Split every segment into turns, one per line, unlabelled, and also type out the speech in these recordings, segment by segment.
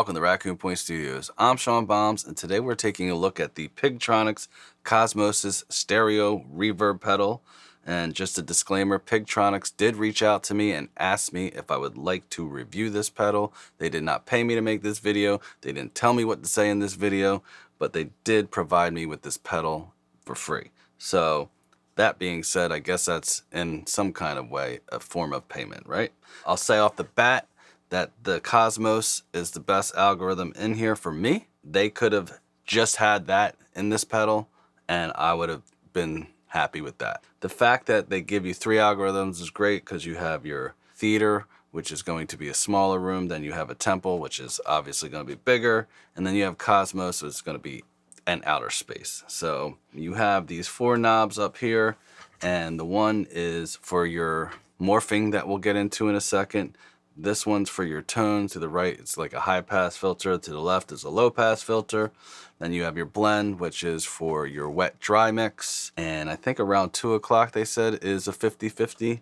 welcome to Raccoon Point Studios. I'm Sean Bombs, and today we're taking a look at the Pigtronix Cosmosis stereo reverb pedal. And just a disclaimer, Pigtronix did reach out to me and asked me if I would like to review this pedal. They did not pay me to make this video. They didn't tell me what to say in this video, but they did provide me with this pedal for free. So that being said, I guess that's in some kind of way a form of payment, right? I'll say off the bat that the Cosmos is the best algorithm in here for me. They could have just had that in this pedal and I would have been happy with that. The fact that they give you 3 algorithms is great because you have your theater, which is going to be a smaller room, then you have a temple, which is obviously going to be bigger, and then you have Cosmos, which is going to be an outer space. So you have these 4 knobs up here, and the one is for your morphing that we'll get into in a second. This one's for your tone. To the right, it's like a high pass filter. To the left is a low pass filter. Then you have your blend, which is for your wet dry mix. And I think around 2 o'clock they said is a 50-50.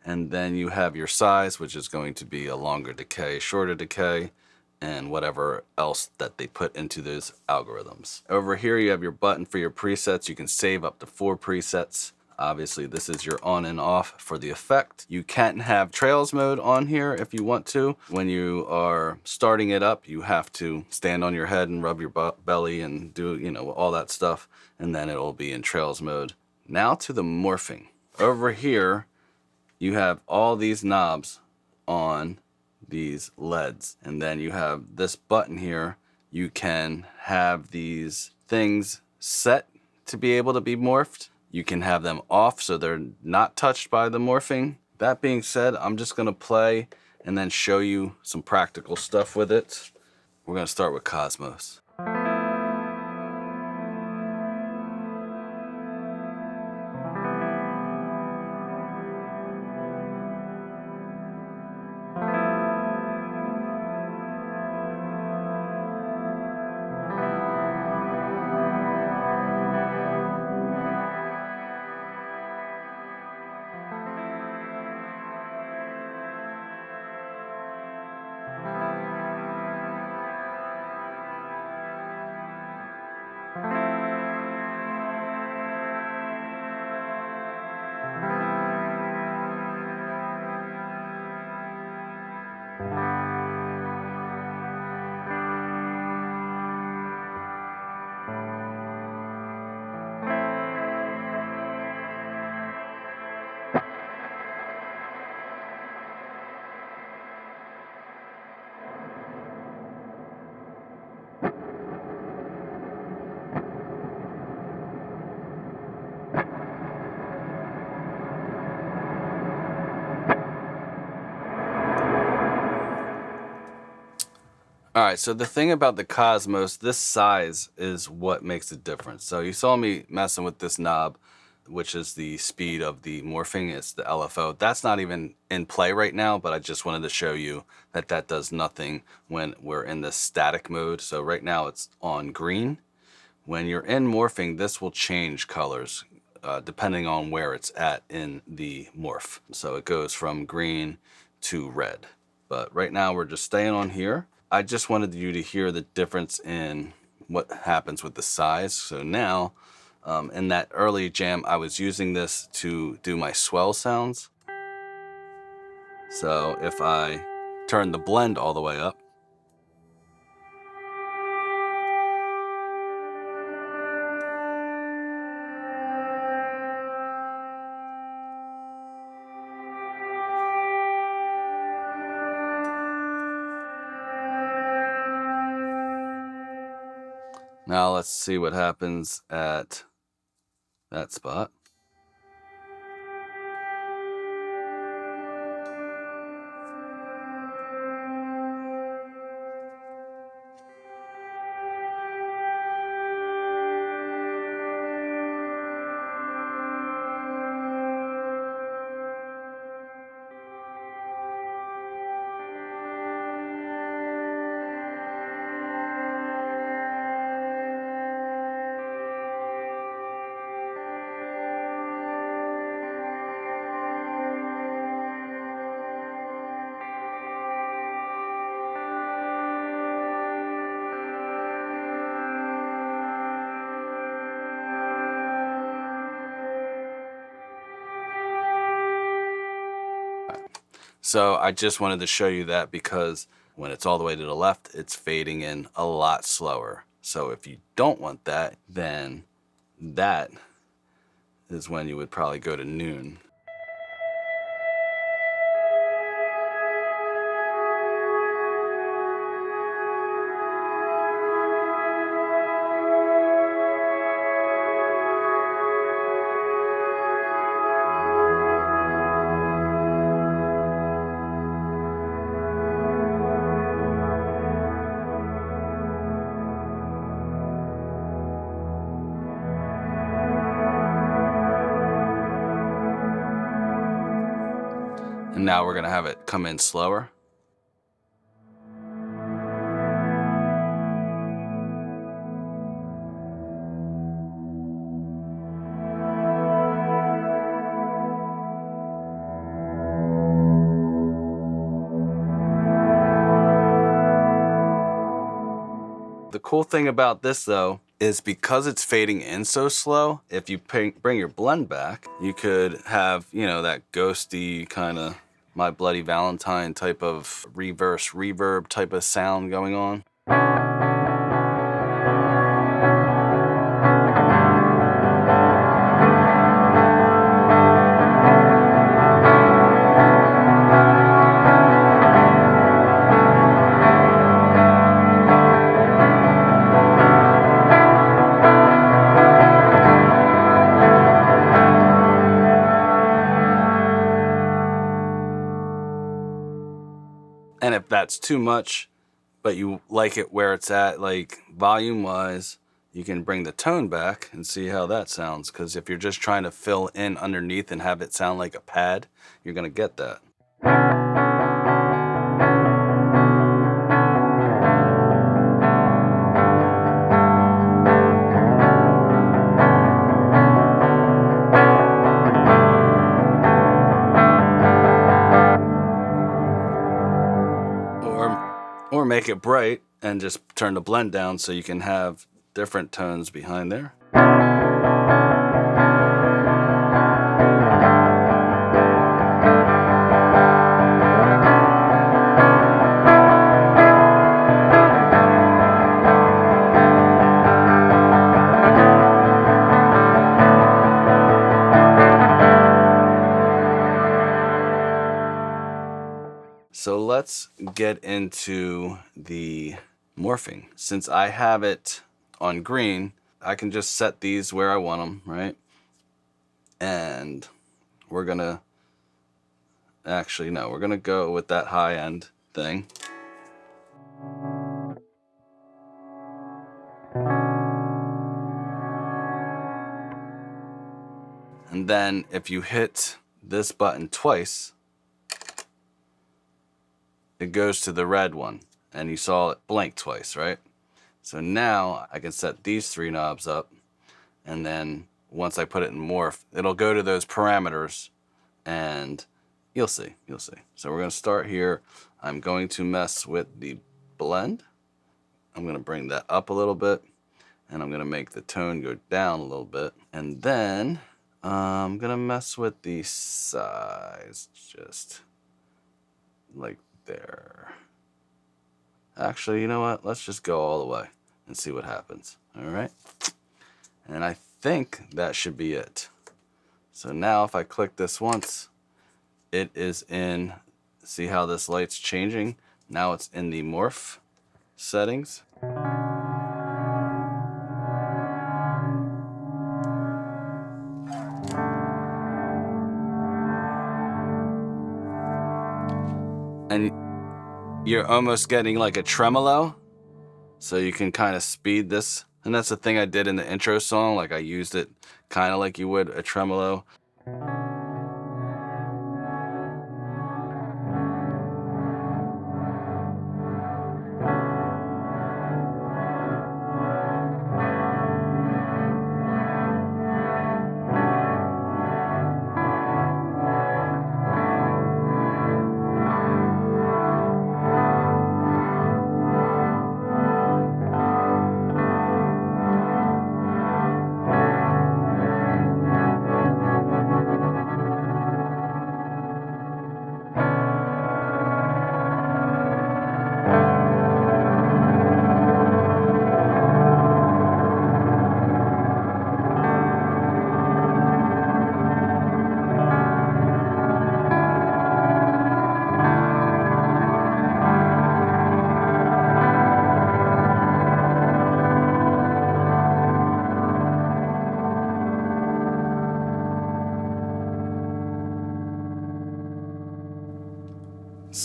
And then you have your size, which is going to be a longer decay, shorter decay, and whatever else that they put into those algorithms. Over here you have your button for your presets. You can save up to 4 presets. Obviously, this is your on and off for the effect. You can have trails mode on here if you want to. When you are starting it up, you have to stand on your head and rub your belly and do, all that stuff, and then it'll be in trails mode. Now to the morphing. Over here, you have all these knobs on these LEDs, and then you have this button here. You can have these things set to be able to be morphed. You can have them off so they're not touched by the morphing. That being said, I'm just gonna play and then show you some practical stuff with it. We're gonna start with Cosmos. All right, so the thing about the Cosmos, this size is what makes the difference. So you saw me messing with this knob, which is the speed of the morphing. It's the LFO. That's not even in play right now, but I just wanted to show you that that does nothing when we're in the static mode. So right now it's on green. When you're in morphing, this will change colors depending on where it's at in the morph. So it goes from green to red. But right now we're just staying on here. I just wanted you to hear the difference in what happens with the size. So now, in that early jam, I was using this to do my swell sounds. So if I turn the blend all the way up, now let's see what happens at that spot. So I just wanted to show you that because when it's all the way to the left, it's fading in a lot slower. So if you don't want that, then that is when you would probably go to noon. And now we're gonna have it come in slower. The cool thing about this though is because it's fading in so slow, if you bring your blend back, you could have, you know, that ghosty kind of My Bloody Valentine type of reverse reverb type of sound going on. And if that's too much, but you like it where it's at, like volume wise, you can bring the tone back and see how that sounds. Because if you're just trying to fill in underneath and have it sound like a pad, you're gonna get that. Or make it bright and just turn the blend down so you can have different tones behind there. So let's get into the morphing. Since I have it on green, I can just set these where I want them, right? And we're gonna, actually no, we're gonna go with that high end thing. And then if you hit this button twice, it goes to the red one, and you saw it blink twice, right? So now I can set these three knobs up, and then once I put it in morph, it'll go to those parameters, and you'll see. So we're gonna start here. I'm going to mess with the blend. I'm gonna bring that up a little bit, and I'm gonna make the tone go down a little bit, and then I'm gonna mess with the size, just like there. Actually, you know what? Let's just go all the way and see what happens. All right. And I think that should be it. So now if I click this once, it is in, see how this light's changing? Now it's in the morph settings. And you're almost getting like a tremolo. So you can kind of speed this. And that's the thing I did in the intro song. Like I used it kind of like you would a tremolo.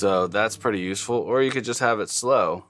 So that's pretty useful, or you could just have it slow.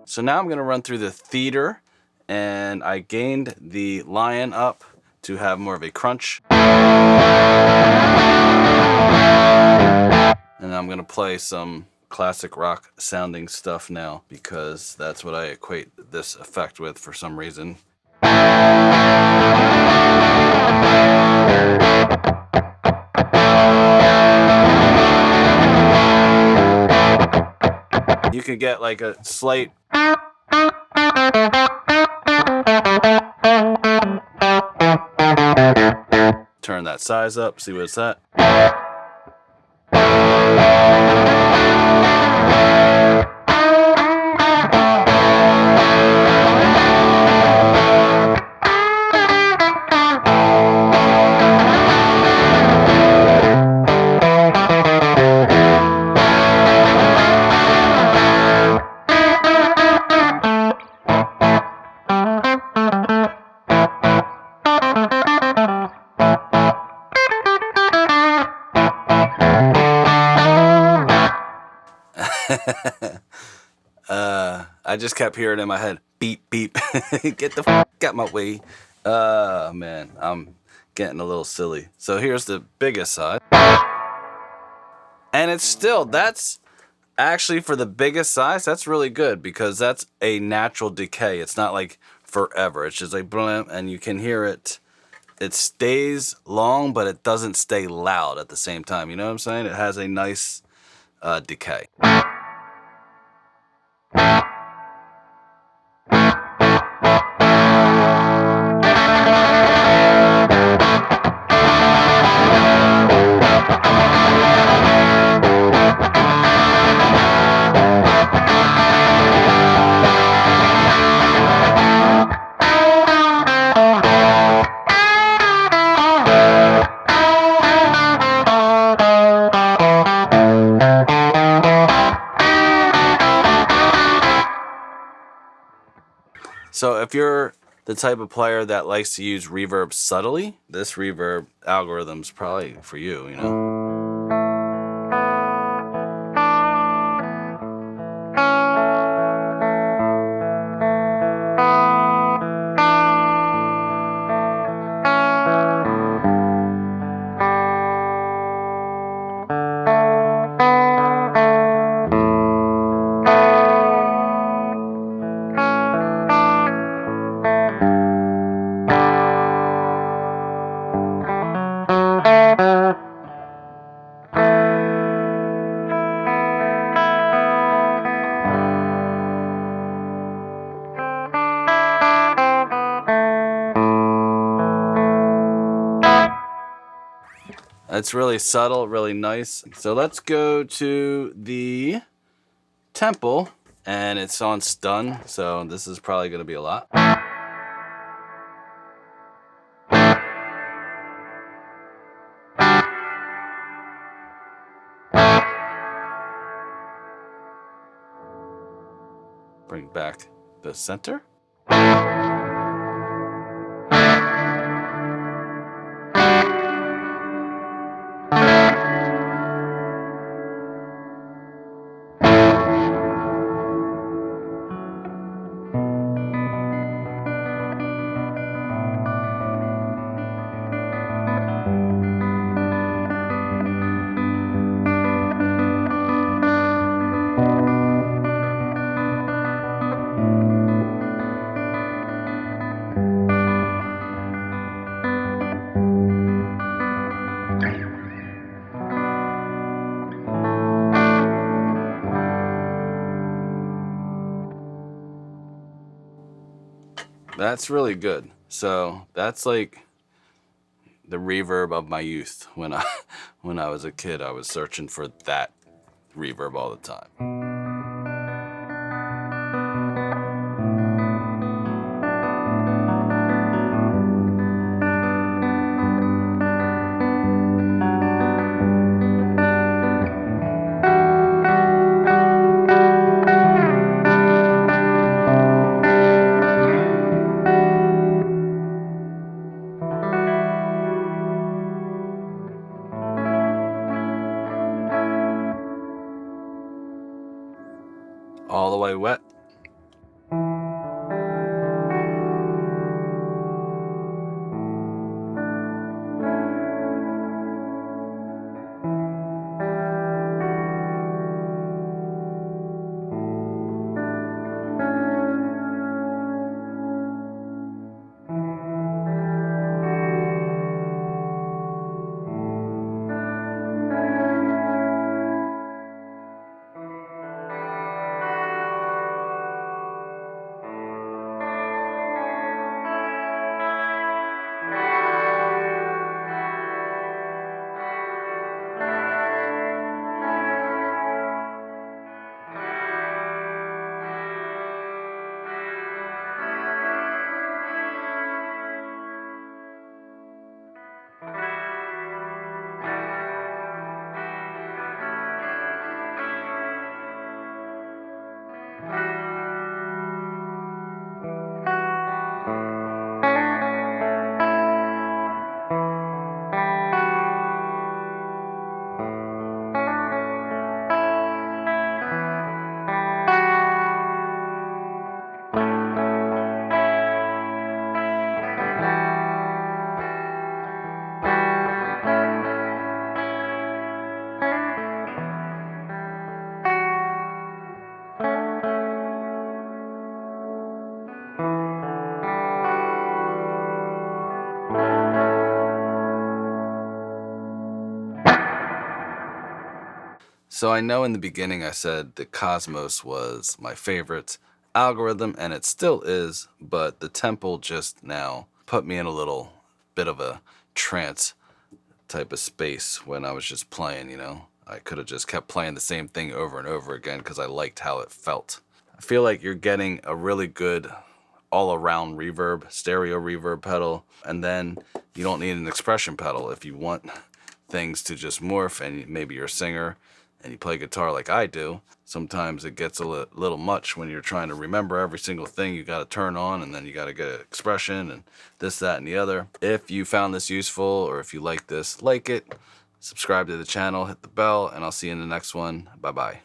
So now I'm going to run through the theater, and I gained the lion up to have more of a crunch. And I'm going to play some classic rock sounding stuff now, because that's what I equate this effect with for some reason. You can get like a slight turn that size up, see what it's at. I just kept hearing in my head, beep, beep, get the f out my way. Man, I'm getting a little silly. So here's the biggest side. And it's still, that's actually for the biggest size, that's really good, because that's a natural decay. It's not like forever. It's just like, blam, and you can hear it. It stays long, but it doesn't stay loud at the same time. You know what I'm saying? It has a nice decay. So if you're the type of player that likes to use reverb subtly, this reverb algorithm's probably for you, you know? It's really subtle, really nice. So let's go to the temple, and it's on stun, so this is probably going to be a lot. Bring back the center. That's really good. So that's like the reverb of my youth. When I was a kid, I was searching for that reverb all the time. All the way wet. So I know in the beginning I said the Cosmos was my favorite algorithm, and it still is, but the tempo just now put me in a little bit of a trance type of space when I was just playing, you know? I could have just kept playing the same thing over and over again because I liked how it felt. I feel like you're getting a really good all-around reverb, stereo reverb pedal, and then you don't need an expression pedal if you want things to just morph, and maybe you're a singer and you play guitar like I do. Sometimes it gets a little much when you're trying to remember every single thing you got to turn on, and then you got to get an expression and this, that, and the other. If you found this useful, or if you like this, like it, subscribe to the channel, hit the bell, and I'll see you in the next one. Bye-bye.